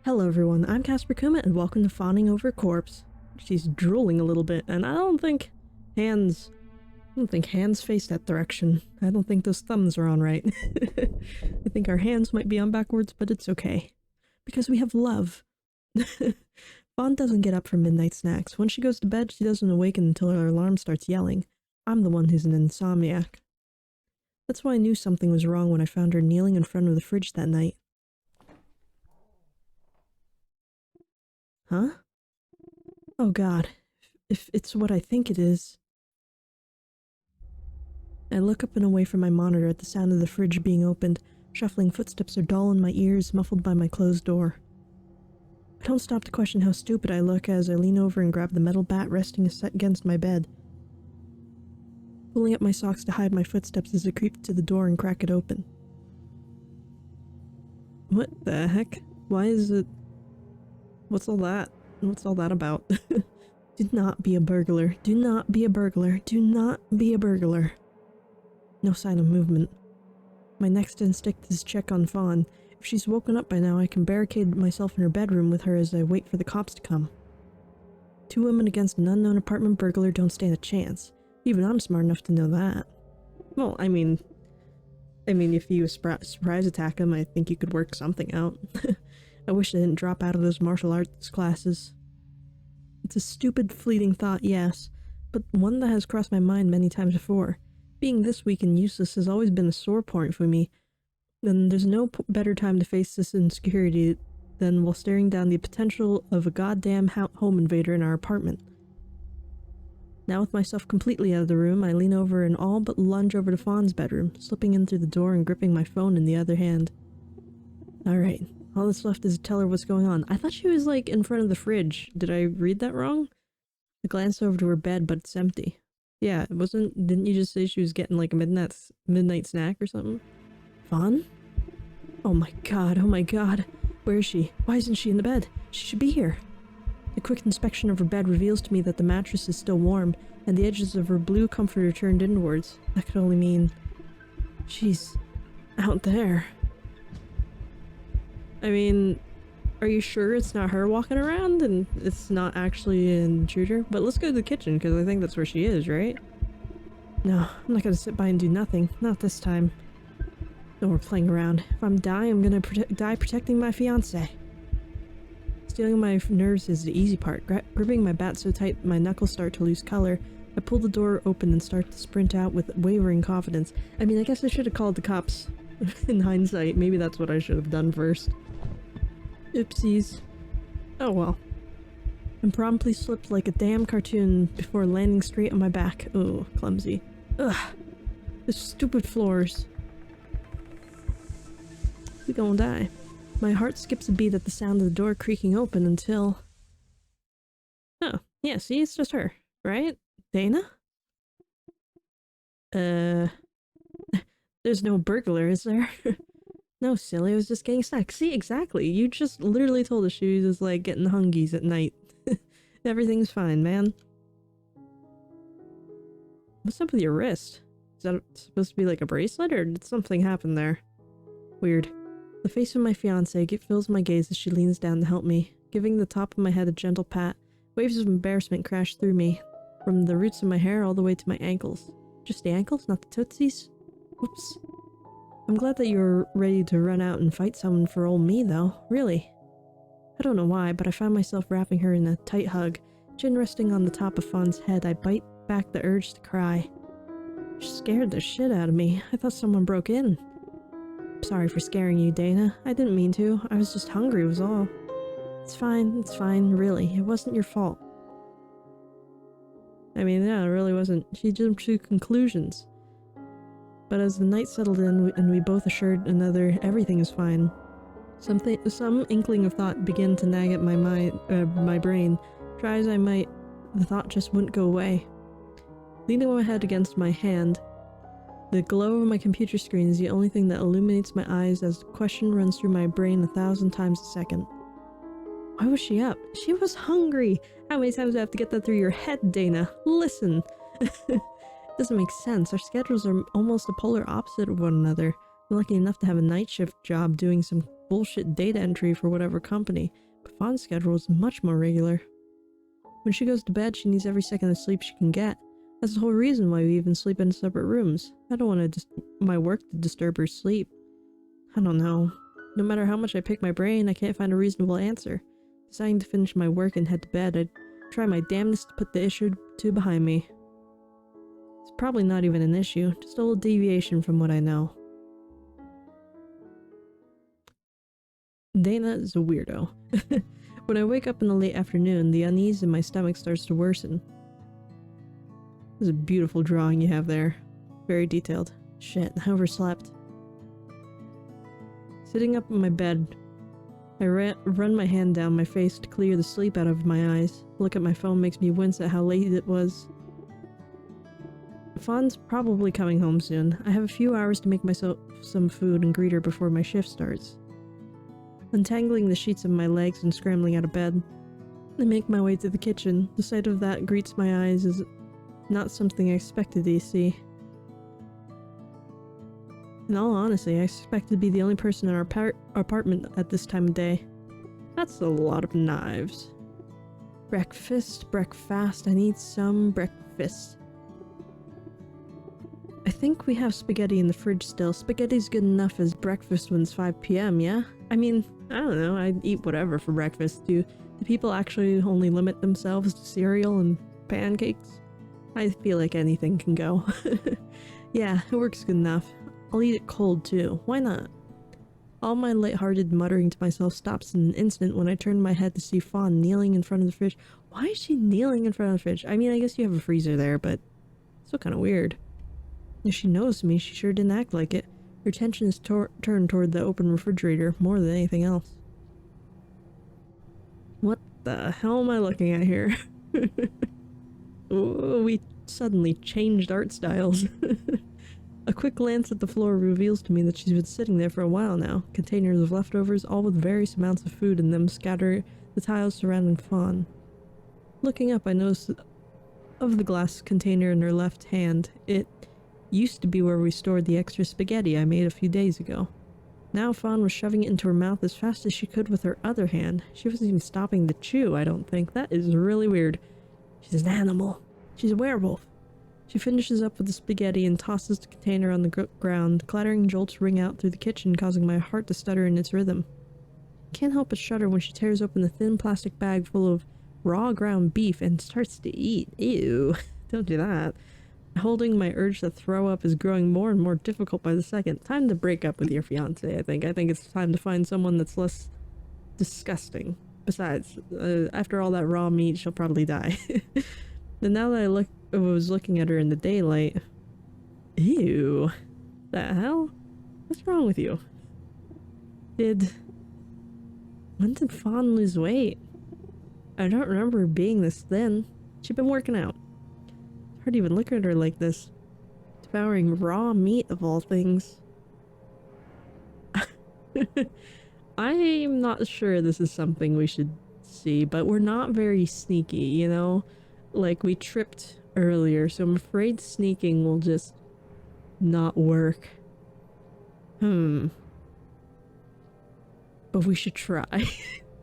Hello everyone, I'm Casper Kuma and welcome to Fawning over Corpse. She's drooling a little bit and I don't think hands face that direction. I don't think those thumbs are on right. I think our hands might be on backwards, but it's okay. Because we have love. Fawn doesn't get up for midnight snacks. When she goes to bed, she doesn't awaken until her alarm starts yelling. I'm the one who's an insomniac. That's why I knew something was wrong when I found her kneeling in front of the fridge that night. Huh? Oh god, if it's what I think it is. I look up and away from my monitor at the sound of the fridge being opened. Shuffling footsteps are dull in my ears, muffled by my closed door. I don't stop to question how stupid I look as I lean over and grab the metal bat resting against my bed. Pulling up my socks to hide my footsteps as I creep to the door and crack it open. What the heck? Why is it... What's all that? What's all that about? Do not be a burglar. Do not be a burglar. Do not be a burglar. No sign of movement. My next instinct is check on Fawn. If she's woken up by now, I can barricade myself in her bedroom with her as I wait for the cops to come. Two women against an unknown apartment burglar don't stand a chance. Even I'm smart enough to know that. Well, I mean, if you surprise attack him, I think you could work something out. I wish I didn't drop out of those martial arts classes. It's a stupid, fleeting thought, yes, but one that has crossed my mind many times before. Being this weak and useless has always been a sore point for me, and there's no better time to face this insecurity than while staring down the potential of a goddamn home invader in our apartment. Now with myself completely out of the room, I lean over and all but lunge over to Fawn's bedroom, slipping in through the door and gripping my phone in the other hand. Alright. All that's left is to tell her what's going on. I thought she was, like, in front of the fridge. Did I read that wrong? I glanced over to her bed, but it's empty. Yeah, it wasn't... Didn't you just say she was getting, like, a midnight snack or something? Fawn? Oh my god, oh my god. Where is she? Why isn't she in the bed? She should be here. A quick inspection of her bed reveals to me that the mattress is still warm, and the edges of her blue comforter turned inwards. That could only mean... she's... out there. I mean, are you sure it's not her walking around and it's not actually an intruder? But let's go to the kitchen because I think that's where she is, right? No, I'm not gonna sit by and do nothing. Not this time. No more playing around. If I'm dying, I'm gonna die protecting my fiancé. Stealing my nerves is the easy part. Gripping my bat so tight my knuckles start to lose color, I pull the door open and start to sprint out with wavering confidence. I mean, I guess I should have called the cops. In hindsight, maybe that's what I should have done first. Oopsies. Oh well. And promptly slipped like a damn cartoon before landing straight on my back. Oh, clumsy. Ugh. The stupid floors. We gonna die. My heart skips a beat at the sound of the door creaking open until... Oh, yeah, see, it's just her, right? Dana? There's no burglar, is there? No, silly, I was just getting snacks. See, exactly. You just literally told us she was like getting hungies at night. Everything's fine, man. What's up with your wrist? Is that supposed to be like a bracelet, or did something happen there? Weird. The face of my fiancée fills my gaze as she leans down to help me. Giving the top of my head a gentle pat, waves of embarrassment crash through me. From the roots of my hair all the way to my ankles. Just the ankles, not the tootsies? Whoops. I'm glad that you're ready to run out and fight someone for old me, though. Really. I don't know why, but I found myself wrapping her in a tight hug. Chin resting on the top of Fawn's head, I bite back the urge to cry. She scared the shit out of me. I thought someone broke in. Sorry for scaring you, Dana. I didn't mean to. I was just hungry was all. It's fine, really. It wasn't your fault. I mean, yeah, it really wasn't. She jumped to conclusions. But as the night settled in and we both assured another everything is fine, some inkling of thought began to nag at my brain. Try as I might, the thought just wouldn't go away. Leaning my head against my hand, the glow of my computer screen is the only thing that illuminates my eyes as the question runs through my brain 1,000 times a second. Why was she up? She was hungry! How many times do I have to get that through your head, Dana? Listen! Doesn't make sense. Our schedules are almost the polar opposite of one another. I'm lucky enough to have a night shift job doing some bullshit data entry for whatever company, but Fawn's schedule is much more regular. When she goes to bed, she needs every second of sleep she can get. That's the whole reason why we even sleep in separate rooms. I don't want my work to disturb her sleep. I don't know. No matter how much I pick my brain, I can't find a reasonable answer. Deciding to finish my work and head to bed, I'd try my damnedest to put the issue behind me. It's probably not even an issue, just a little deviation from what I know. Dana is a weirdo. When I wake up in the late afternoon, the unease in my stomach starts to worsen. This is a beautiful drawing you have there. Very detailed. Shit, I overslept. Sitting up in my bed, I run my hand down my face to clear the sleep out of my eyes. Look at my phone makes me wince at how late it was. Fawn's probably coming home soon. I have a few hours to make myself some food and greet her before my shift starts. Untangling the sheets of my legs and scrambling out of bed, I make my way to the kitchen. The sight of that greets my eyes as not something I expected to see. In all honesty, I expected to be the only person in our apartment at this time of day. That's a lot of knives. Breakfast, breakfast, I need some breakfast. I think we have spaghetti in the fridge still. Spaghetti's good enough as breakfast when it's 5 p.m., yeah? I mean, I don't know, I'd eat whatever for breakfast. Do people actually only limit themselves to cereal and pancakes? I feel like anything can go. Yeah, it works good enough. I'll eat it cold too. Why not? All my lighthearted muttering to myself stops in an instant when I turn my head to see Fawn kneeling in front of the fridge. Why is she kneeling in front of the fridge? I mean, I guess you have a freezer there, but it's still kind of weird. If she noticed me, she sure didn't act like it. Her attention is turned toward the open refrigerator more than anything else. What the hell am I looking at here? Ooh, we suddenly changed art styles. A quick glance at the floor reveals to me that she's been sitting there for a while now. Containers of leftovers, all with various amounts of food in them, scatter the tiles surrounding Fawn. Looking up, I notice of the glass container in her left hand. It used to be where we stored the extra spaghetti I made a few days ago. Now Fawn was shoving it into her mouth as fast as she could with her other hand. She wasn't even stopping to chew, I don't think. That is really weird. She's an animal. She's a werewolf. She finishes up with the spaghetti and tosses the container on the ground. Clattering jolts ring out through the kitchen, causing my heart to stutter in its rhythm. Can't help but shudder when she tears open the thin plastic bag full of raw ground beef and starts to eat. Ew. Don't do that. Holding my urge to throw up is growing more and more difficult by the second. Time to break up with your fiancé, I think. I think it's time to find someone that's less disgusting. Besides, after all that raw meat, she'll probably die. And now that I was looking at her in the daylight... Ew. The hell? What's wrong with you? When did Fawn lose weight? I don't remember her being this thin. She'd been working out. It's hard to even look at her like this. Devouring raw meat of all things. I'm not sure this is something we should see, but we're not very sneaky, you know? Like, we tripped earlier, so I'm afraid sneaking will just not work. But we should try.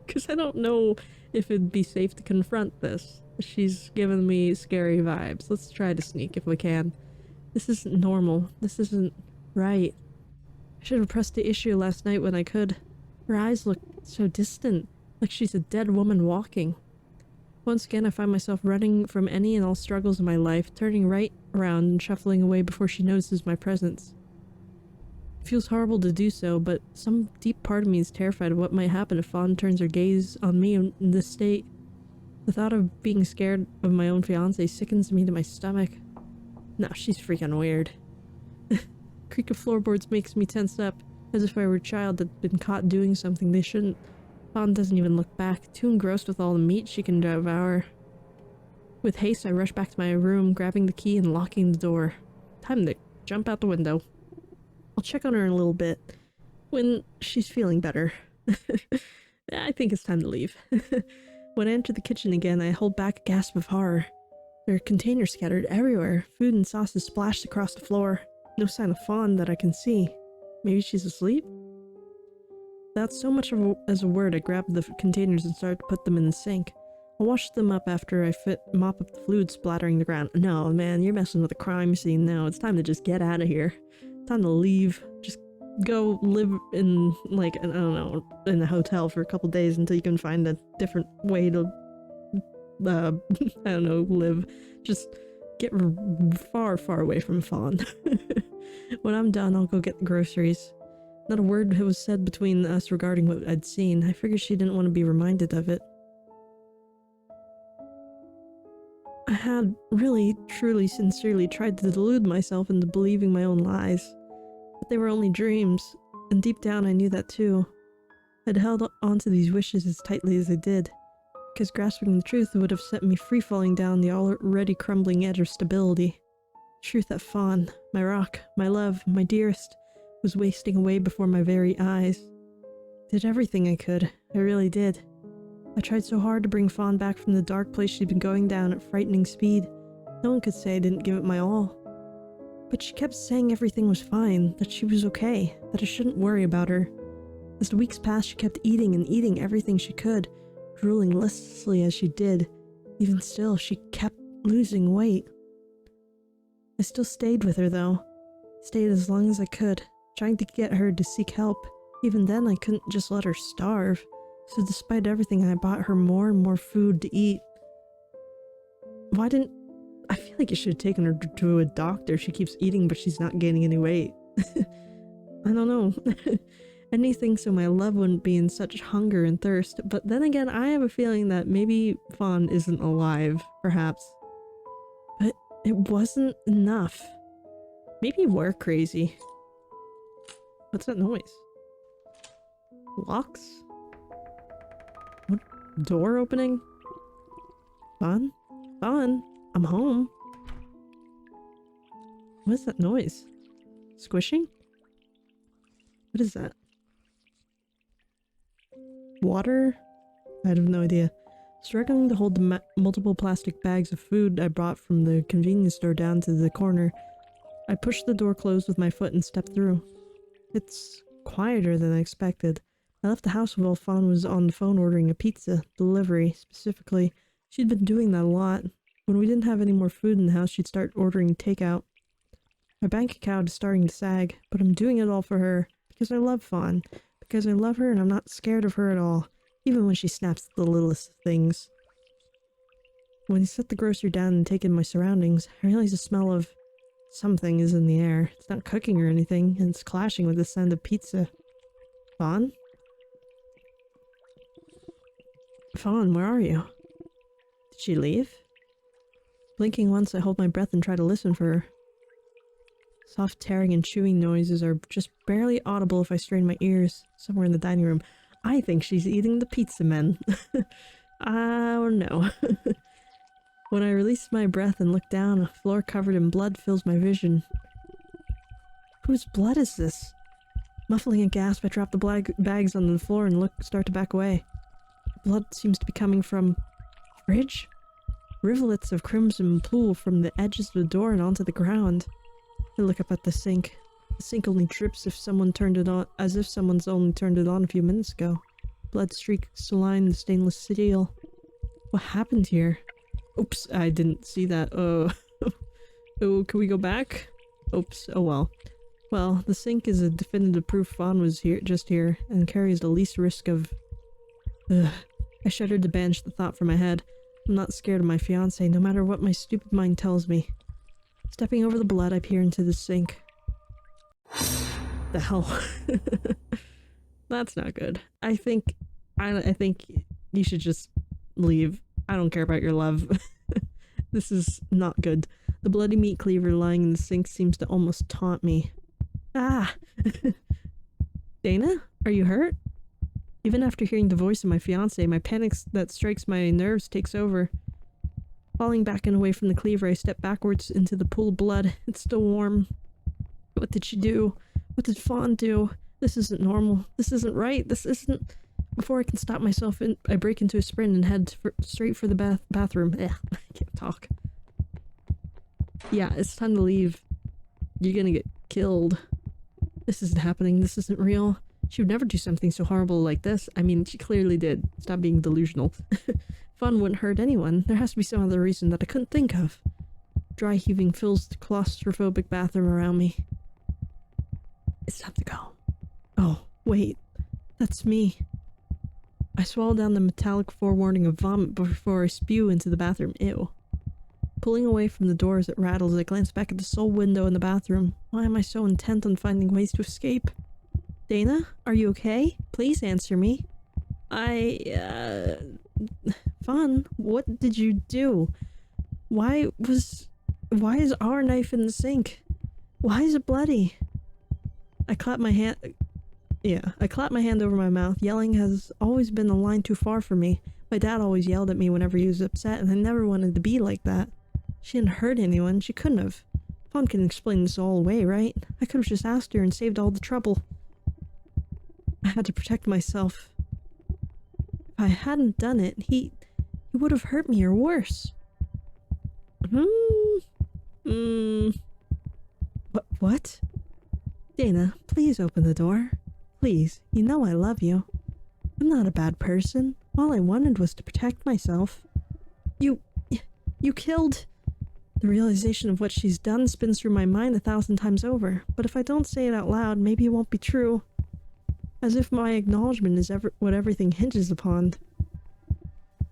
Because I don't know if it'd be safe to confront this. She's giving me scary vibes. Let's try to sneak if we can. This isn't normal. This isn't right. I should have pressed the issue last night when I could. Her eyes look so distant, like she's a dead woman walking. Once again, I find myself running from any and all struggles in my life, turning right around and shuffling away before she notices my presence. It feels horrible to do so, but some deep part of me is terrified of what might happen if Fawn turns her gaze on me in this state. The thought of being scared of my own fiancé sickens me to my stomach. No, she's freaking weird. Creak of floorboards makes me tense up, as if I were a child that'd been caught doing something they shouldn't. Fawn doesn't even look back, too engrossed with all the meat she can devour. With haste, I rush back to my room, grabbing the key and locking the door. Time to jump out the window. I'll check on her in a little bit, when she's feeling better. I think it's time to leave. When I enter the kitchen again, I hold back a gasp of horror. There are containers scattered everywhere, food and sauces splashed across the floor. No sign of Fawn that I can see. Maybe she's asleep? Without so much as a word, I grabbed the containers and started to put them in the sink. I washed them up after I mop up the fluid splattering the ground. No, man, you're messing with a crime scene now. It's time to just get out of here. Time to leave. Just go live in, like, I don't know, in a hotel for a couple days until you can find a different way to, I don't know, live. Just get far, far away from Fawn. When I'm done, I'll go get the groceries. Not a word was said between us regarding what I'd seen. I figured she didn't want to be reminded of it. I had really, truly, sincerely tried to delude myself into believing my own lies. But they were only dreams, and deep down I knew that too. I'd held onto these wishes as tightly as I did, because grasping the truth would have set me free-falling down the already crumbling edge of stability. Truth that Fawn, my rock, my love, my dearest, was wasting away before my very eyes. Did everything I could. I really did. I tried so hard to bring Fawn back from the dark place she'd been going down at frightening speed. No one could say I didn't give it my all. But she kept saying everything was fine, that she was okay, that I shouldn't worry about her. As the weeks passed, she kept eating and eating everything she could, drooling listlessly as she did. Even still, she kept losing weight. I still stayed with her, though. Stayed as long as I could, trying to get her to seek help. Even then, I couldn't just let her starve. So despite everything, I bought her more and more food to eat. Why didn't... I feel like you should have taken her to a doctor. She keeps eating, but she's not gaining any weight. I don't know. Anything so my love wouldn't be in such hunger and thirst. But then again, I have a feeling that maybe Fawn isn't alive, perhaps. But it wasn't enough. Maybe we're crazy. What's that noise? Locks? What? Door opening? Fawn? Fawn? I'm home. What is that noise? Squishing? What is that? Water? I have no idea. Struggling to hold the multiple plastic bags of food I brought from the convenience store down to the corner, I pushed the door closed with my foot and stepped through. It's quieter than I expected. I left the house while Fawn was on the phone ordering a pizza delivery, specifically. She'd been doing that a lot. When we didn't have any more food in the house, she'd start ordering takeout. My bank account is starting to sag, but I'm doing it all for her. Because I love Fawn. Because I love her and I'm not scared of her at all. Even when she snaps at the littlest things. When I set the grocery down and take in my surroundings, I realize the smell of something is in the air. It's not cooking or anything, and it's clashing with the scent of pizza. Fawn? Fawn, where are you? Did she leave? Blinking once, I hold my breath and try to listen for her. Soft tearing and chewing noises are just barely audible if I strain my ears. Somewhere in the dining room. I think she's eating the pizza men. Oh no. When I release my breath and look down, a floor covered in blood fills my vision. Whose blood is this? Muffling a gasp, I drop the bags on the floor and start to back away. Blood seems to be coming from... fridge? Rivulets of crimson pool from the edges of the door and onto the ground. I look up at the sink. The sink only drips if someone turned it on, as if someone's only turned it on a few minutes ago. Blood streaks line the stainless steel. What happened here? Oops, I didn't see that. Oh, oh, can we go back? Oops, oh well. Well, the sink is a definitive proof Fawn was just here, and carries the least risk of... Ugh. I shuddered to banish the thought from my head. I'm not scared of my fiancé, no matter what my stupid mind tells me. Stepping over the blood, I peer into the sink. The hell? That's not good. I think you should just leave. I don't care about your love. This is not good. The bloody meat cleaver lying in the sink seems to almost taunt me. Ah! Dana? Are you hurt? Even after hearing the voice of my fiancé, my panic that strikes my nerves takes over. Falling back and away from the cleaver, I step backwards into the pool of blood. It's still warm. What did she do? What did Fawn do? This isn't normal. This isn't right. This isn't... Before I can stop myself, I break into a sprint and head straight for the bathroom. Ugh, I can't talk. Yeah, it's time to leave. You're gonna get killed. This isn't happening. This isn't real. She would never do something so horrible like this. I mean, she clearly did. Stop being delusional. Fawn wouldn't hurt anyone. There has to be some other reason that I couldn't think of. Dry heaving fills the claustrophobic bathroom around me. It's time to go. Oh, wait. That's me. I swallow down the metallic forewarning of vomit before I spew into the bathroom. Ew. Pulling away from the door as it rattles, I glance back at the sole window in the bathroom. Why am I so intent on finding ways to escape? Dana, are you okay? Please answer me. Fawn, what did you do? Why is our knife in the sink? Why is it bloody? I clap my hand over my mouth. Yelling has always been a line too far for me. My dad always yelled at me whenever he was upset, and I never wanted to be like that. She didn't hurt anyone. She couldn't have. Fawn can explain this all away, right? I could have just asked her and saved all the trouble. I had to protect myself. If I hadn't done it, he would have hurt me or worse. What? Dana, please open the door. Please, you know I love you. I'm not a bad person. All I wanted was to protect myself. You killed... The realization of what she's done spins through my mind 1,000 times over, but if I don't say it out loud, maybe it won't be true. As if my acknowledgement is what everything hinges upon.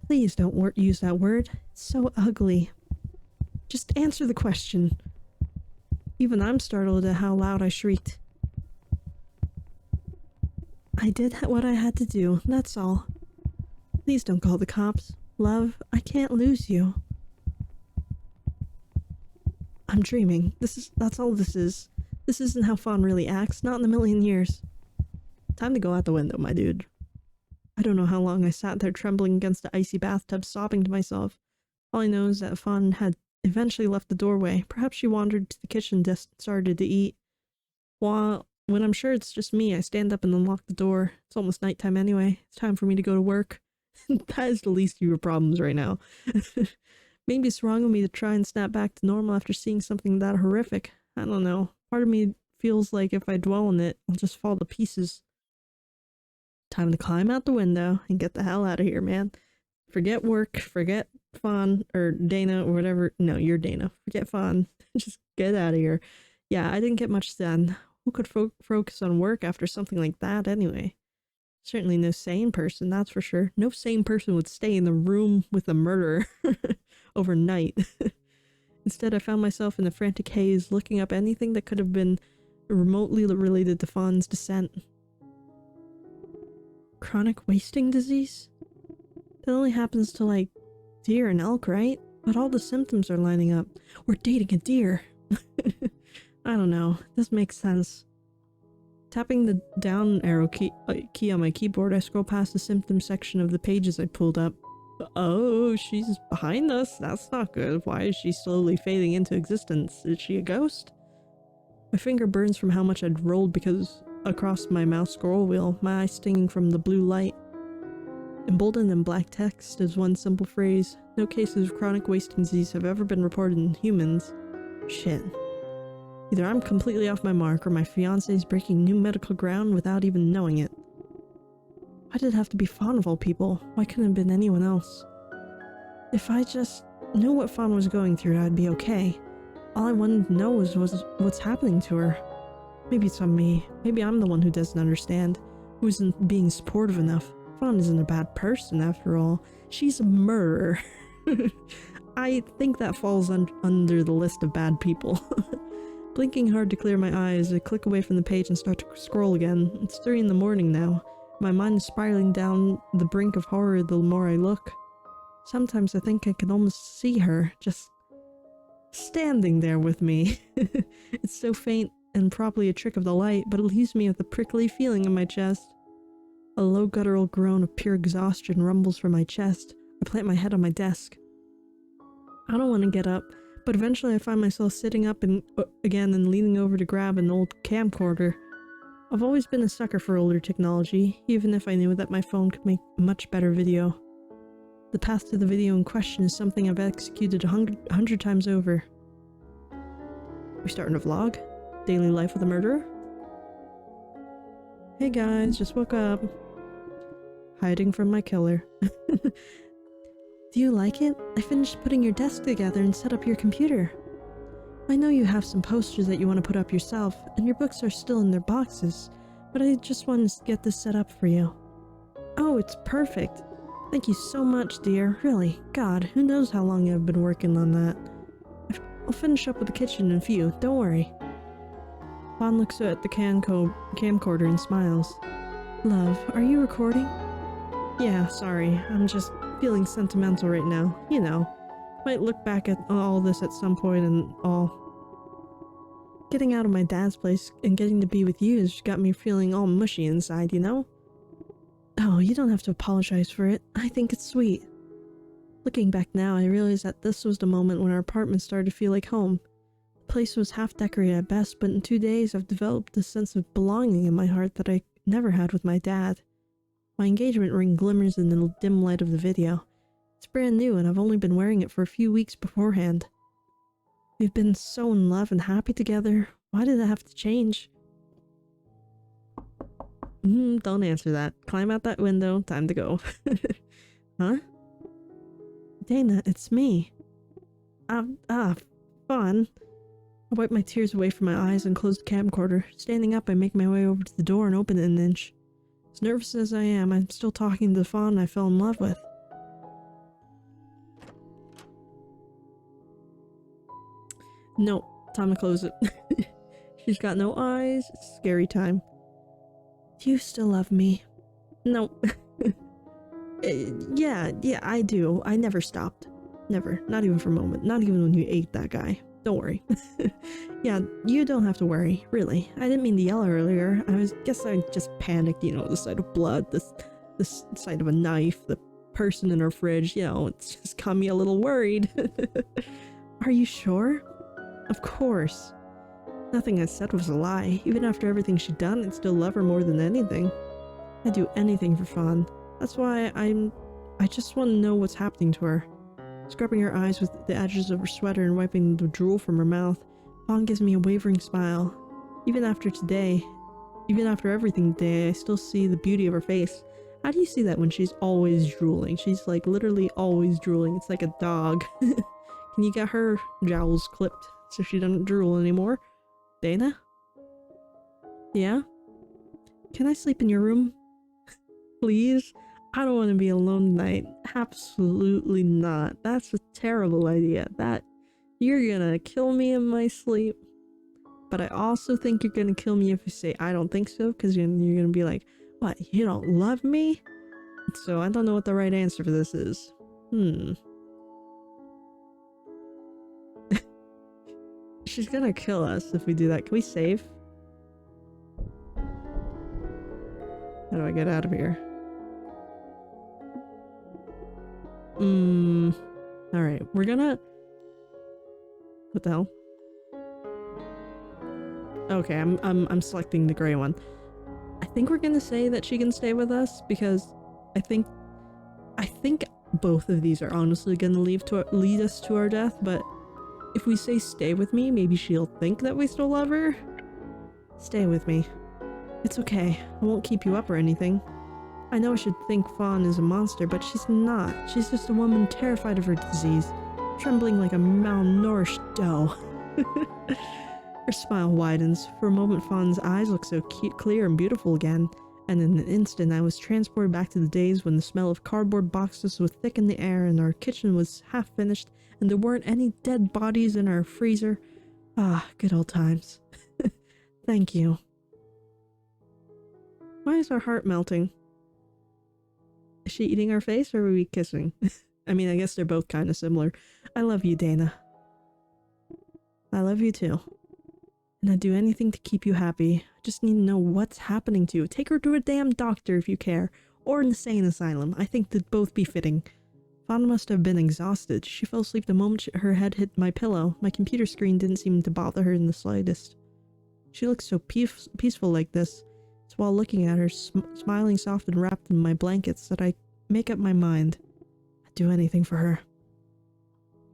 Please don't use that word. It's so ugly. Just answer the question. Even I'm startled at how loud I shrieked. I did what I had to do, that's all. Please don't call the cops. Love, I can't lose you. I'm dreaming. That's all this is. This isn't how Fawn really acts, not in a million years. Time to go out the window, my dude. I don't know how long I sat there trembling against the icy bathtub, sobbing to myself. All I know is that Fawn had eventually left the doorway. Perhaps she wandered to the kitchen desk and started to eat. When I'm sure it's just me, I stand up and unlock the door. It's almost nighttime anyway. It's time for me to go to work. That is the least of your problems right now. Maybe it's wrong of me to try and snap back to normal after seeing something that horrific. I don't know. Part of me feels like if I dwell on it, I'll just fall to pieces. Time to climb out the window and get the hell out of here, man. Forget work, forget Fawn, or Dana, or whatever. No, you're Dana. Forget Fawn. Just get out of here. Yeah, I didn't get much done. Who could focus on work after something like that anyway? Certainly no sane person, that's for sure. No sane person would stay in the room with a murderer overnight. Instead, I found myself in a frantic haze, looking up anything that could have been remotely related to Fawn's descent. Chronic wasting disease? That only happens to, like, deer and elk, right? But all the symptoms are lining up. We're dating a deer. I don't know. This makes sense. Tapping the down arrow key on my keyboard, I scroll past the symptoms section of the pages I pulled up. Oh, she's behind us. That's not good. Why is she slowly fading into existence? Is she a ghost? My finger burns from how much I'd rolled across my mouse scroll wheel, my eyes stinging from the blue light. Emboldened in black text is one simple phrase. No cases of chronic wasting disease have ever been reported in humans. Shit. Either I'm completely off my mark, or my fiancé is breaking new medical ground without even knowing it. Why did it have to be Fawn of all people? Why couldn't it have been anyone else? If I just knew what Fawn was going through, I'd be okay. All I wanted to know was what's happening to her. Maybe it's on me. Maybe I'm the one who doesn't understand, who isn't being supportive enough. Fawn isn't a bad person after all. She's a murderer. I think that falls under the list of bad people. Blinking hard to clear my eyes, I click away from the page and start to scroll again. It's 3 in the morning now. My mind is spiraling down the brink of horror the more I look. Sometimes I think I can almost see her, just standing there with me. It's so faint and probably a trick of the light, but it leaves me with a prickly feeling in my chest. A low guttural groan of pure exhaustion rumbles from my chest. I plant my head on my desk. I don't want to get up, but eventually I find myself sitting up again and leaning over to grab an old camcorder. I've always been a sucker for older technology, even if I knew that my phone could make a much better video. The path to the video in question is something I've executed 100 times over. We starting a vlog? Daily life with a murderer? Hey guys, just woke up. Hiding from my killer. Do you like it? I finished putting your desk together and set up your computer. I know you have some posters that you want to put up yourself, and your books are still in their boxes, but I just wanted to get this set up for you. Oh, it's perfect. Thank you so much, dear. Really, God, who knows how long I've been working on that. I'll finish up with the kitchen in a few, don't worry. Fawn looks at the camcorder and smiles. Love, are you recording? Yeah, sorry, I'm just feeling sentimental right now, you know. Might look back at all this at some point and all. Getting out of my dad's place and getting to be with you has got me feeling all mushy inside, you know? Oh, you don't have to apologize for it. I think it's sweet. Looking back now, I realize that this was the moment when our apartment started to feel like home. The place was half decorated at best, but in 2 days I've developed a sense of belonging in my heart that I never had with my dad. My engagement ring glimmers in the dim light of the video. It's brand new and I've only been wearing it for a few weeks beforehand. We've been so in love and happy together. Why did it have to change? Don't answer that. Climb out that window. Time to go. Huh? Dana, it's me. Fawn. I wipe my tears away from my eyes and close the camcorder. Standing up, I make my way over to the door and open it an inch. As nervous as I am, I'm still talking to the Fawn I fell in love with. No, time to close it. She's got no eyes. It's scary time. Do you still love me? No. Yeah, I do. I never stopped. Never. Not even for a moment. Not even when you ate that guy. Don't worry. Yeah, you don't have to worry. Really. I didn't mean to yell earlier. Guess I just panicked, you know, the sight of blood, the sight of a knife, the person in our fridge, you know, it's just got me a little worried. Are you sure? Of course. Nothing I said was a lie. Even after everything she'd done, I'd still love her more than anything. I'd do anything for Fawn. That's why I just want to know what's happening to her. Scrubbing her eyes with the edges of her sweater and wiping the drool from her mouth, Fawn gives me a wavering smile. Even after everything today, I still see the beauty of her face. How do you see that when she's always drooling? She's like literally always drooling. It's like a dog. Can you get her jowls clipped so she doesn't drool anymore? Dana? Yeah? Can I sleep in your room? Please? I don't want to be alone tonight. Absolutely not. That's a terrible idea. You're gonna kill me in my sleep. But I also think you're gonna kill me if you say I don't think so, because you're gonna be like, what, you don't love me? So I don't know what the right answer for this is. She's gonna kill us if we do that. Can we save? How do I get out of here? Alright, we're gonna... What the hell? Okay, I'm selecting the gray one. I think we're gonna say that she can stay with us because I think both of these are honestly gonna lead us to our death, but if we say stay with me, maybe she'll think that we still love her. Stay with me. It's okay. I won't keep you up or anything. I know I should think Fawn is a monster, but she's not. She's just a woman terrified of her disease, trembling like a malnourished doe. Her smile widens. For a moment, Fawn's eyes look so clear and beautiful again, and in an instant I was transported back to the days when the smell of cardboard boxes was thick in the air and our kitchen was half finished and there weren't any dead bodies in our freezer. Ah, good old times. Thank you. Why is our heart melting? Is she eating our face or are we kissing? I mean, I guess they're both kind of similar. I love you, Dana. I love you too. And I'd do anything to keep you happy. I just need to know what's happening to you. Take her to a damn doctor if you care. Or an insane asylum. I think they'd both be fitting. Fawn must have been exhausted. She fell asleep the moment her head hit my pillow. My computer screen didn't seem to bother her in the slightest. She looks so peaceful like this. It's while looking at her, smiling soft and wrapped in my blankets, that I make up my mind. I'd do anything for her.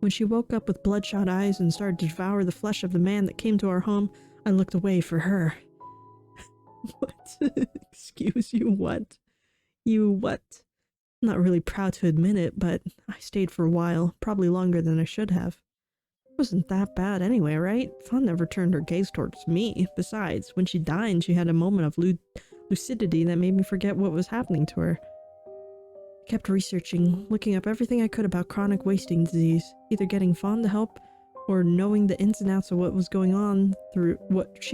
When she woke up with bloodshot eyes and started to devour the flesh of the man that came to our home, I looked away for her. What? Excuse you, what? You what? I'm not really proud to admit it, but I stayed for a while, probably longer than I should have. It wasn't that bad anyway, right? Fawn never turned her gaze towards me. Besides, when she died, she had a moment of lucidity that made me forget what was happening to her. I kept researching, looking up everything I could about chronic wasting disease, either getting Fawn to help or knowing the ins and outs of what she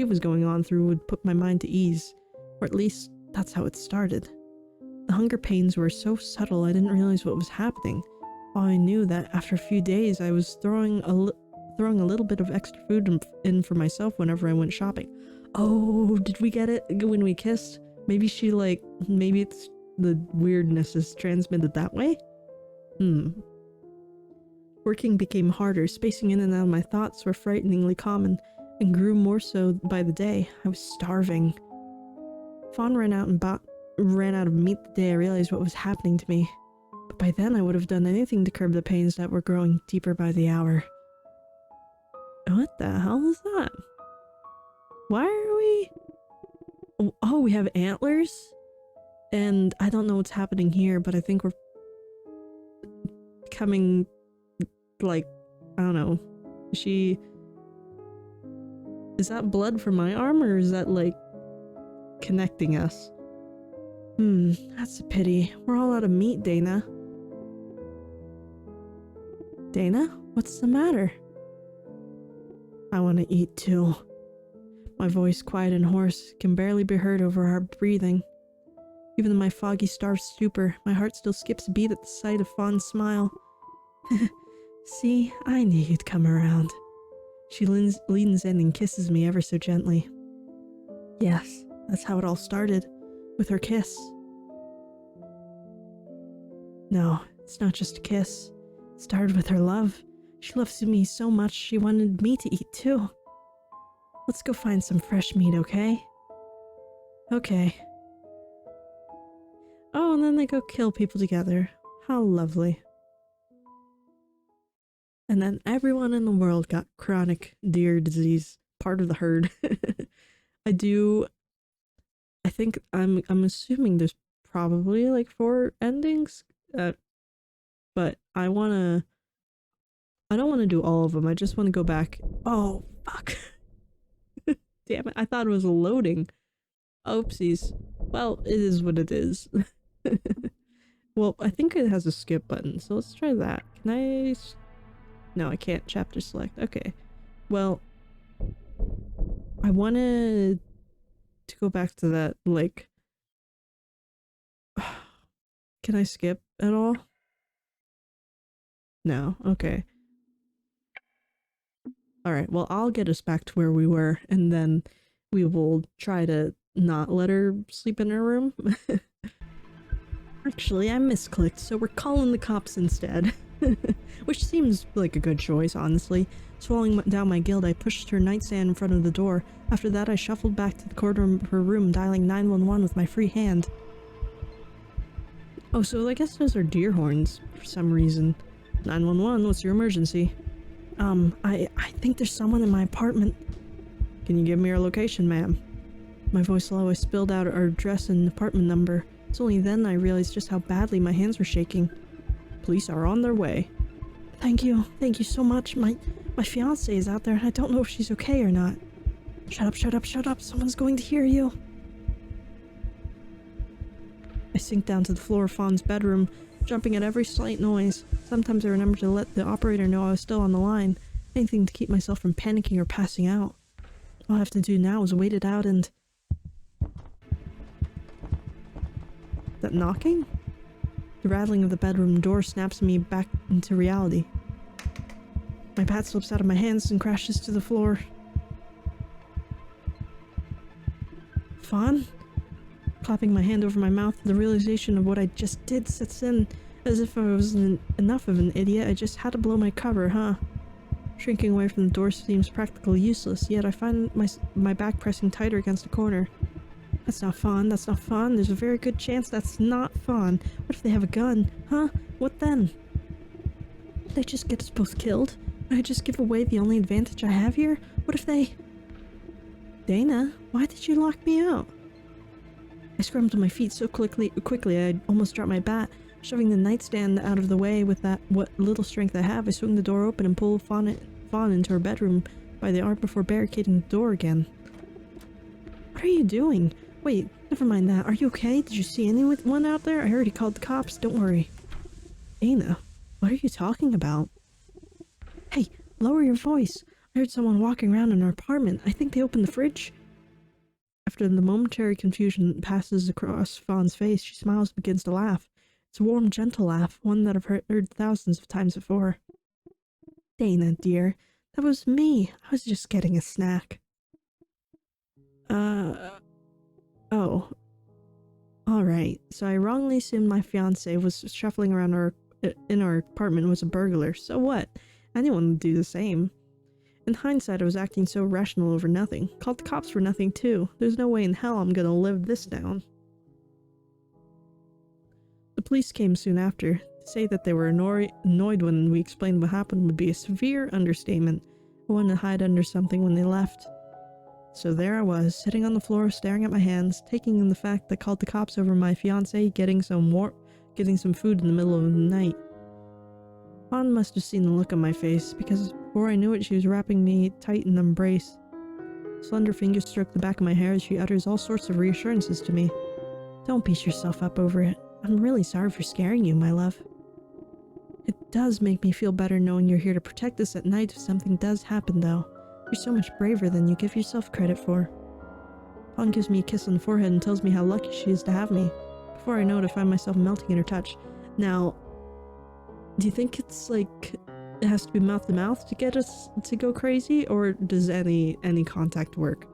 was going on through would put my mind to ease, or at least that's how it started. The hunger pains were so subtle I didn't realize what was happening. All I knew that after a few days I was throwing a little bit of extra food in for myself whenever I went shopping. Oh, did we get it when we kissed? Maybe maybe it's the weirdness is transmitted that way? Working became harder, spacing in and out of my thoughts were frighteningly common, and grew more so by the day. I was starving. Fawn ran out of meat the day I realized what was happening to me. But by then I would have done anything to curb the pains that were growing deeper by the hour. What the hell is that? Why are we... Oh, we have antlers? And I don't know what's happening here, but I think we're coming... like, I don't know. Is that blood from my arm, or is that, like, connecting us? That's a pity. We're all out of meat, Dana. Dana? What's the matter? I want to eat too. My voice, quiet and hoarse, can barely be heard over our breathing. Even in my foggy, starved stupor, my heart still skips a beat at the sight of Fawn's smile. See, I knew you'd come around. She leans in and kisses me ever so gently. Yes, that's how it all started, with her kiss. No, it's not just a kiss. It started with her love. She loves me so much she wanted me to eat too. Let's go find some fresh meat, okay? Okay. Oh, and then they go kill people together. How lovely. And then everyone in the world got chronic deer disease, part of the herd. I think I'm assuming there's probably like 4 endings, but I don't want to do all of them. I just want to go back. Oh, fuck. Damn it, I thought it was loading. Oopsies. Well, it is what it is. Well, I think it has a skip button, so let's try that. Can I... No, I can't chapter select. Okay. Well, I wanted to go back to that, like... Can I skip at all? No. Okay. Alright, well, I'll get us back to where we were, and then we will try to not let her sleep in her room. Actually, I misclicked, so we're calling the cops instead. Which seems like a good choice, honestly. Swallowing down my guilt, I pushed her nightstand in front of the door. After that, I shuffled back to the corner of her room, dialing 911 with my free hand. Oh, so I guess those are deer horns, for some reason. 911, what's your emergency? I think there's someone in my apartment. Can you give me your location, ma'am? My voice low, I spilled out our address and apartment number. It's only then I realized just how badly my hands were shaking. Police are on their way. Thank you so much. My fiancée is out there and I don't know if she's okay or not. Shut up, someone's going to hear you. I sink down to the floor of Fawn's bedroom, jumping at every slight noise. Sometimes I remember to let the operator know I was still on the line, anything to keep myself from panicking or passing out. All I have to do now is wait it out and... That knocking? The rattling of the bedroom door snaps me back into reality. My bat slips out of my hands and crashes to the floor. Fawn? Clapping my hand over my mouth, the realization of what I just did sets in. As if I wasn't enough of an idiot, I just had to blow my cover, huh? Shrinking away from the door seems practically useless, yet I find my back pressing tighter against a corner. That's not Fawn, there's a very good chance that's not Fawn. What if they have a gun? Huh? What then? Would they just get us both killed? Would I just give away the only advantage I have here? What if they... Dana, why did you lock me out? I scrambled to my feet so quickly I almost dropped my bat. Shoving the nightstand out of the way with what little strength I have, I swung the door open and pulled Fawn into her bedroom by the arm before barricading the door again. What are you doing? Wait, never mind that. Are you okay? Did you see anyone out there? I already called the cops. Don't worry. Dana, what are you talking about? Hey, lower your voice. I heard someone walking around in our apartment. I think they opened the fridge. After the momentary confusion passes across Fawn's face, she smiles and begins to laugh. It's a warm, gentle laugh, one that I've heard thousands of times before. Dana, dear, that was me. I was just getting a snack. Oh. Alright, so I wrongly assumed my fiancé was shuffling around in our apartment was a burglar. So what? Anyone would do the same. In hindsight, I was acting so rational over nothing. Called the cops for nothing too. There's no way in hell I'm gonna live this down. The police came soon after. To say that they were annoyed when we explained what happened would be a severe understatement. I wanted to hide under something when they left. So there I was, sitting on the floor, staring at my hands, taking in the fact that I called the cops over my fiancé getting some food in the middle of the night. Fawn must have seen the look on my face, because before I knew it, she was wrapping me tight in an embrace. Slender fingers stroke the back of my hair as she utters all sorts of reassurances to me. Don't beat yourself up over it. I'm really sorry for scaring you, my love. It does make me feel better knowing you're here to protect us at night if something does happen, though. You're so much braver than you give yourself credit for. Fawn gives me a kiss on the forehead and tells me how lucky she is to have me. Before I know it, I find myself melting in her touch. Now, do you think it's like it has to be mouth to mouth to get us to go crazy, or does any contact work?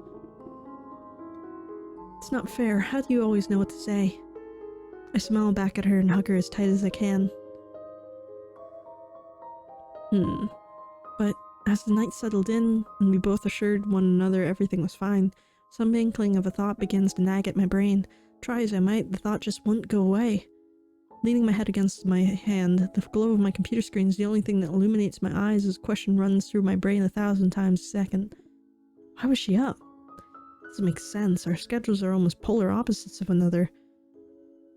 It's not fair. How do you always know what to say? I smile back at her and hug her as tight as I can. But as the night settled in, and we both assured one another everything was fine, some inkling of a thought begins to nag at my brain. Try as I might, the thought just wouldn't go away. Leaning my head against my hand, the glow of my computer screen is the only thing that illuminates my eyes as a question runs through my brain 1,000 times a second. Why was she up? Doesn't make sense. Our schedules are almost polar opposites of another.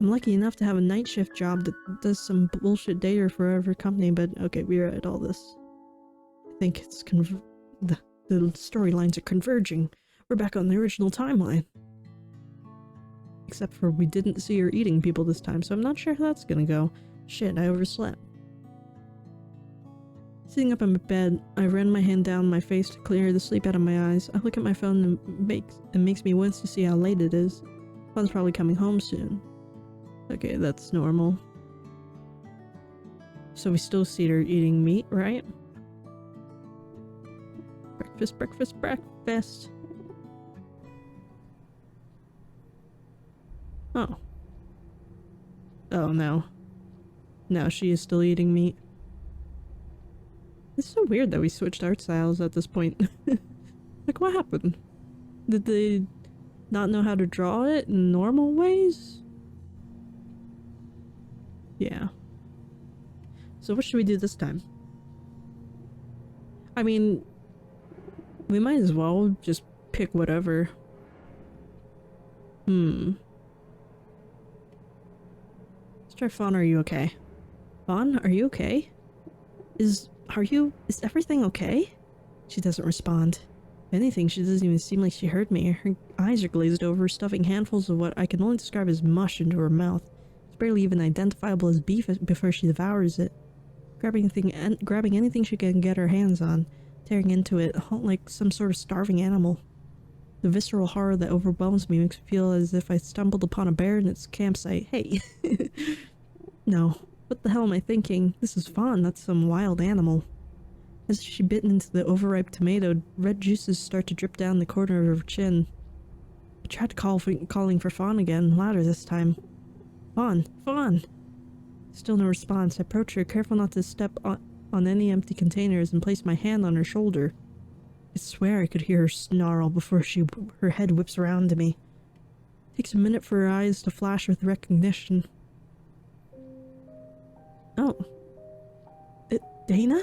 I'm lucky enough to have a night shift job that does some bullshit data for every company, but okay, we're at all this. I think it's the storylines are converging. We're back on the original timeline. Except for we didn't see her eating people this time, so I'm not sure how that's gonna go. Shit, I overslept. Sitting up in my bed, I ran my hand down my face to clear the sleep out of my eyes. I look at my phone and it makes me wince to see how late it is. Fawn's probably coming home soon. Okay, that's normal. So we still see her eating meat, right? Breakfast, breakfast, breakfast. Oh. Oh no. No, she is still eating meat. It's so weird that we switched art styles at this point. Like, what happened? Did they not know how to draw it in normal ways? Yeah. So what should we do this time? I mean, we might as well just pick whatever. Let's try Fawn, are you okay? Fawn, are you okay? Is everything okay? She doesn't respond. If anything, she doesn't even seem like she heard me. Her eyes are glazed over, stuffing handfuls of what I can only describe as mush into her mouth. It's barely even identifiable as beef before she devours it. Grabbing anything she can get her hands on, tearing into it like some sort of starving animal. The visceral horror that overwhelms me makes me feel as if I stumbled upon a bear in its campsite. Hey! No. What the hell am I thinking? This is Fawn, not some wild animal. As she bit into the overripe tomato, red juices start to drip down the corner of her chin. I tried calling for Fawn again, louder this time. Fawn! Fawn! Still no response. I approach her, careful not to step on any empty containers, and place my hand on her shoulder. I swear I could hear her snarl before her head whips around to me. It takes a minute for her eyes to flash with recognition. Oh. Dana?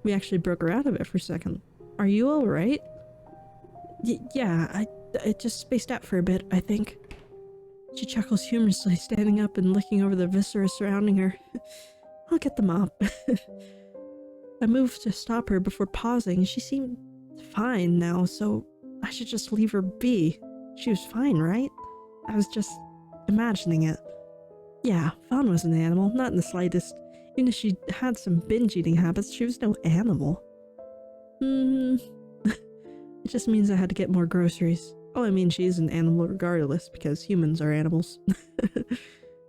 We actually broke her out of it for a second. Are you alright? Yeah, I just spaced out for a bit, I think. She chuckles humorously, standing up and looking over the viscera surrounding her. I'll get the mop. I moved to stop her before pausing. She seemed fine now, so I should just leave her be. She was fine, right? I was just imagining it. Yeah, Fawn was an animal, not in the slightest. Even if she had some binge-eating habits, she was no animal. It just means I had to get more groceries. Oh, I mean, she is an animal regardless, because humans are animals.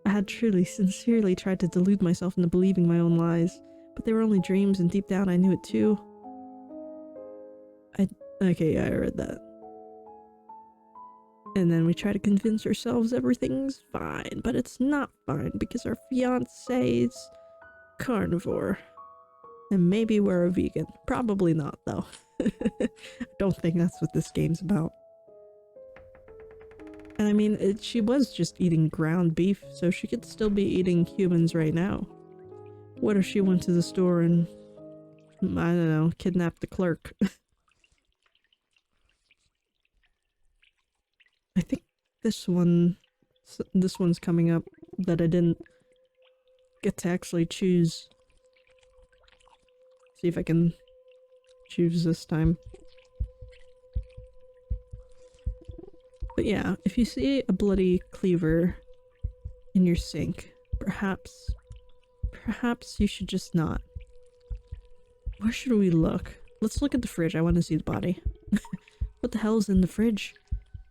I had truly, sincerely tried to delude myself into believing my own lies, but they were only dreams, and deep down I knew it too. Okay, yeah, I read that. And then we try to convince ourselves everything's fine, but it's not fine because our fiancé's carnivore. And maybe we're a vegan. Probably not, though. I don't think that's what this game's about. And I mean, she was just eating ground beef, so she could still be eating humans right now. What if she went to the store and, I don't know, kidnapped the clerk? I think this one's coming up that I didn't get to actually choose. See if I can choose this time. But yeah, if you see a bloody cleaver in your sink, perhaps you should just not. Where should we look? Let's look at the fridge. I want to see the body. What the hell is in the fridge?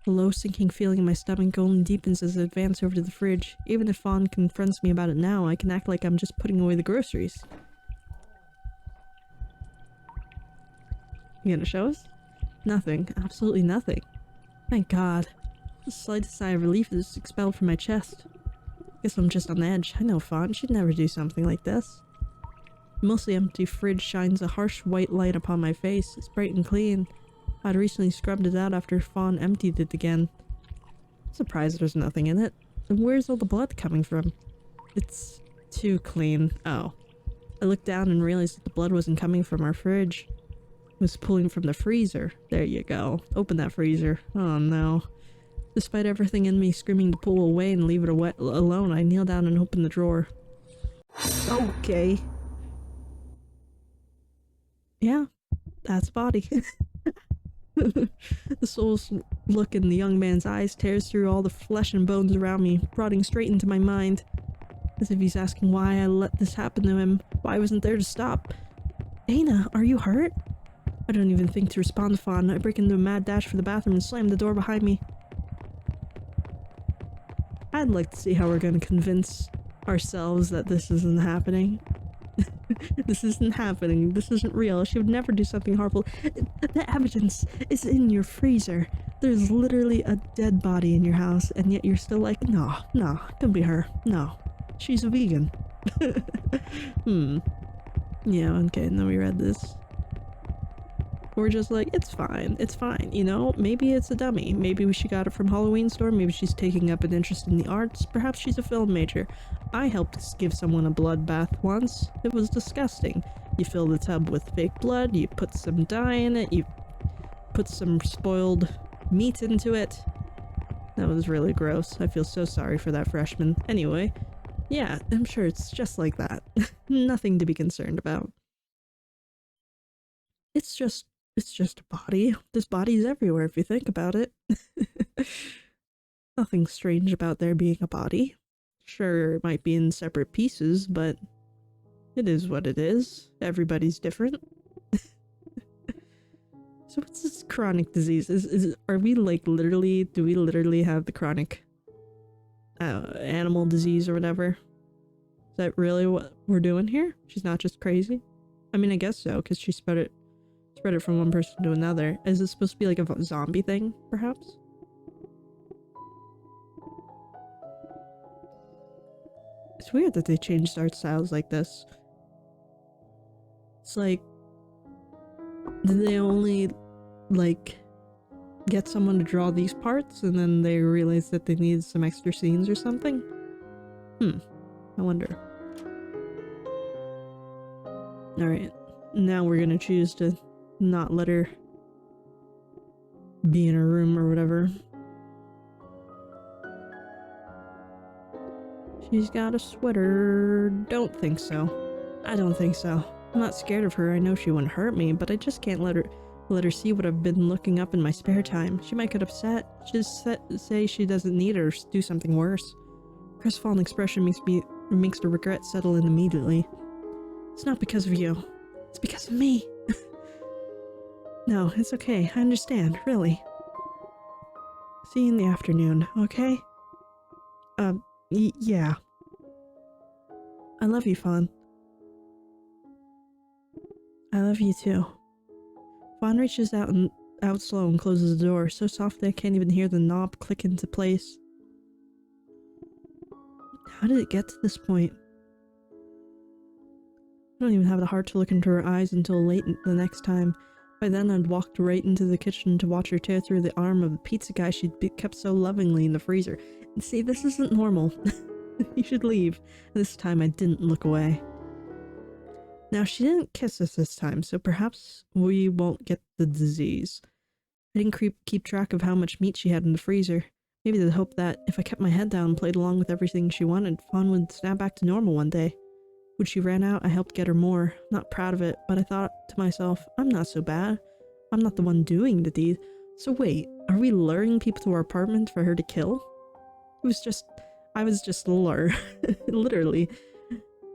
A low sinking feeling in my stomach only deepens as I advance over to the fridge. Even if Fawn confronts me about it now, I can act like I'm just putting away the groceries. You gonna show us? Nothing. Absolutely nothing. Thank God. The slightest sigh of relief is expelled from my chest. Guess I'm just on edge. I know Fawn. She'd never do something like this. The mostly empty fridge shines a harsh white light upon my face. It's bright and clean. I'd recently scrubbed it out after Fawn emptied it again. I'm surprised there's nothing in it. And where's all the blood coming from? It's too clean. Oh. I looked down and realized that the blood wasn't coming from our fridge. It was pulling from the freezer. There you go. Open that freezer. Oh no. Despite everything in me screaming to pull away and leave it alone, I kneel down and open the drawer. Okay. Yeah. That's a body. The soul's look in the young man's eyes tears through all the flesh and bones around me, prodding straight into my mind. As if he's asking why I let this happen to him, why I wasn't there to stop. Dana, are you hurt? I don't even think to respond to Fawn. I break into a mad dash for the bathroom and slam the door behind me. I'd like to see how we're going to convince ourselves that this isn't happening. This isn't happening. This isn't real. She would never do something horrible. The evidence is in your freezer. There's literally a dead body in your house, and yet you're still like, no, couldn't be her. No, she's a vegan. Yeah, okay, and then we read this. We're just like, it's fine, you know? Maybe it's a dummy. Maybe she got it from Halloween store. Maybe she's taking up an interest in the arts. Perhaps she's a film major. I helped give someone a blood bath once. It was disgusting. You fill the tub with fake blood, you put some dye in it, you put some spoiled meat into it. That was really gross. I feel so sorry for that freshman. Anyway, yeah, I'm sure it's just like that. Nothing to be concerned about. It's just a body. There's bodies everywhere if you think about it. Nothing strange about there being a body. Sure, it might be in separate pieces, but it is what it is. Everybody's different. So what's this chronic disease? Are we like literally, do we literally have the chronic animal disease or whatever? Is that really what we're doing here? She's not just crazy? I mean, I guess so, because she spread it from one person to another. Is it supposed to be like a zombie thing, perhaps? It's weird that they changed art styles like this. It's like, did they only, like, get someone to draw these parts and then they realized that they needed some extra scenes or something? I wonder. Alright, now we're gonna choose to not let her be in her room or whatever. She's got a sweater. Don't think so. I don't think so. I'm not scared of her. I know she wouldn't hurt me, but I just can't let her see what I've been looking up in my spare time. She might get upset. Just say she doesn't need her or do something worse. Crestfallen expression makes the regret settle in immediately. It's not because of you. It's because of me. No, it's okay. I understand, really. See you in the afternoon, okay? Yeah. I love you, Fawn. I love you too. Fawn reaches out slow and closes the door, so softly I can't even hear the knob click into place. How did it get to this point? I don't even have the heart to look into her eyes until late the next time. By then I'd walked right into the kitchen to watch her tear through the arm of the pizza guy she'd kept so lovingly in the freezer. And see, this isn't normal. You should leave. This time I didn't look away. Now she didn't kiss us this time, so perhaps we won't get the disease. I didn't keep track of how much meat she had in the freezer. Maybe the hope that if I kept my head down and played along with everything she wanted, Fawn would snap back to normal one day. When she ran out, I helped get her more. Not proud of it, but I thought to myself, I'm not so bad. I'm not the one doing the deed. So wait, are we luring people to our apartment for her to kill? I was just a lure. Literally.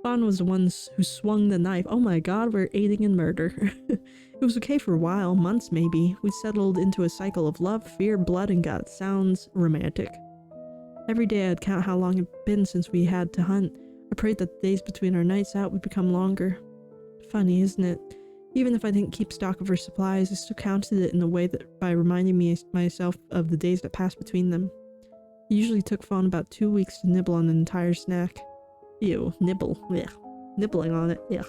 Fawn was the one who swung the knife. Oh my god, we're aiding in murder. It was okay for a while, months maybe. We settled into a cycle of love, fear, blood, and God. Sounds romantic. Every day I'd count how long it had been since we had to hunt. I prayed that the days between our nights out would become longer. Funny, isn't it? Even if I didn't keep stock of her supplies, I still counted it in a way that by reminding myself of the days that passed between them. It usually took Fawn about 2 weeks to nibble on an entire snack. Ew, nibble. Yeah. Nibbling on it. Yeah.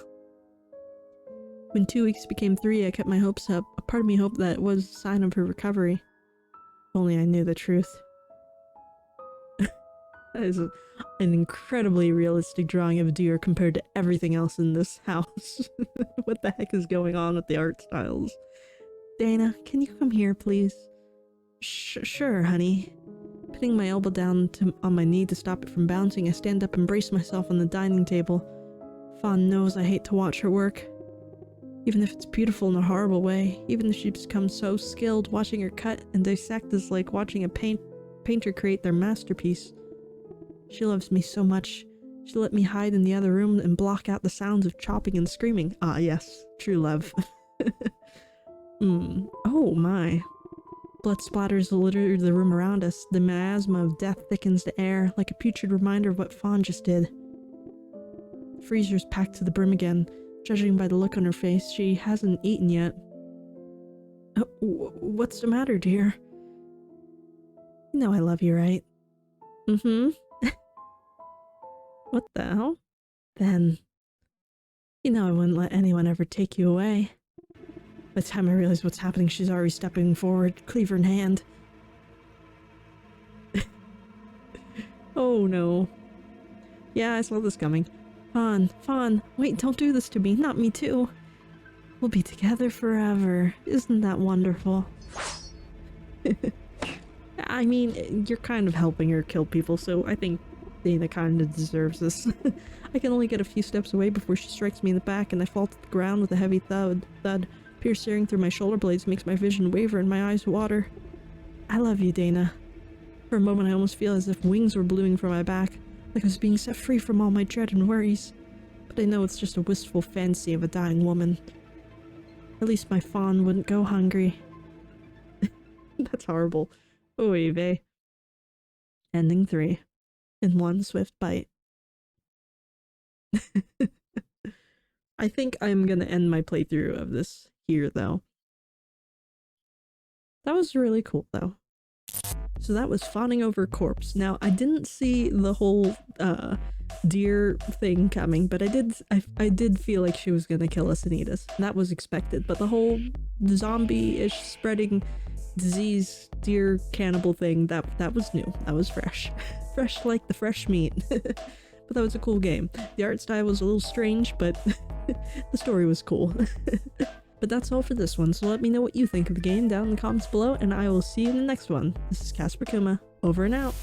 When 2 weeks became 3, I kept my hopes up. A part of me hoped that it was a sign of her recovery. If only I knew the truth. That is an incredibly realistic drawing of a deer compared to everything else in this house. What the heck is going on with the art styles? Dana, can you come here, please? Sure, honey. Putting my elbow down on my knee to stop it from bouncing, I stand up and brace myself on the dining table. Fawn knows I hate to watch her work. Even if it's beautiful in a horrible way, even if she's become so skilled, watching her cut and dissect is like watching a painter create their masterpiece. She loves me so much. She let me hide in the other room and block out the sounds of chopping and screaming. Ah yes, true love. Oh my. Blood splatters litter the room around us. The miasma of death thickens the air, like a putrid reminder of what Fawn just did. The freezer's packed to the brim again. Judging by the look on her face, she hasn't eaten yet. What's the matter, dear? You know I love you, right? Mm-hmm. What the hell? Then, you know I wouldn't let anyone ever take you away. By the time I realize what's happening, she's already stepping forward, cleaver in hand. Oh no. Yeah, I saw this coming. Fawn, wait, don't do this to me, not me too. We'll be together forever. Isn't that wonderful? I mean, you're kind of helping her kill people, so I think Dana kind of deserves this. I can only get a few steps away before she strikes me in the back and I fall to the ground with a heavy thud. Piercing through my shoulder blades makes my vision waver and my eyes water. I love you, Dana. For a moment I almost feel as if wings were blooming from my back, like I was being set free from all my dread and worries. But I know it's just a wistful fancy of a dying woman. At least my Fawn wouldn't go hungry. That's horrible. Oy vey. Ending 3. In one swift bite. I think I'm gonna end my playthrough of this here, though. That was really cool, though. So that was Fawning over a corpse. Now, I didn't see the whole deer thing coming, but I did feel like she was gonna kill us and eat us. That was expected, but the whole zombie-ish spreading disease deer cannibal thing, that was new. That was fresh. Fresh like the fresh meat. But that was a cool game. The art style was a little strange, but the story was cool. But that's all for this one, so let me know what you think of the game down in the comments below, and I will see you in the next one. This is Casper Kuma, over and out.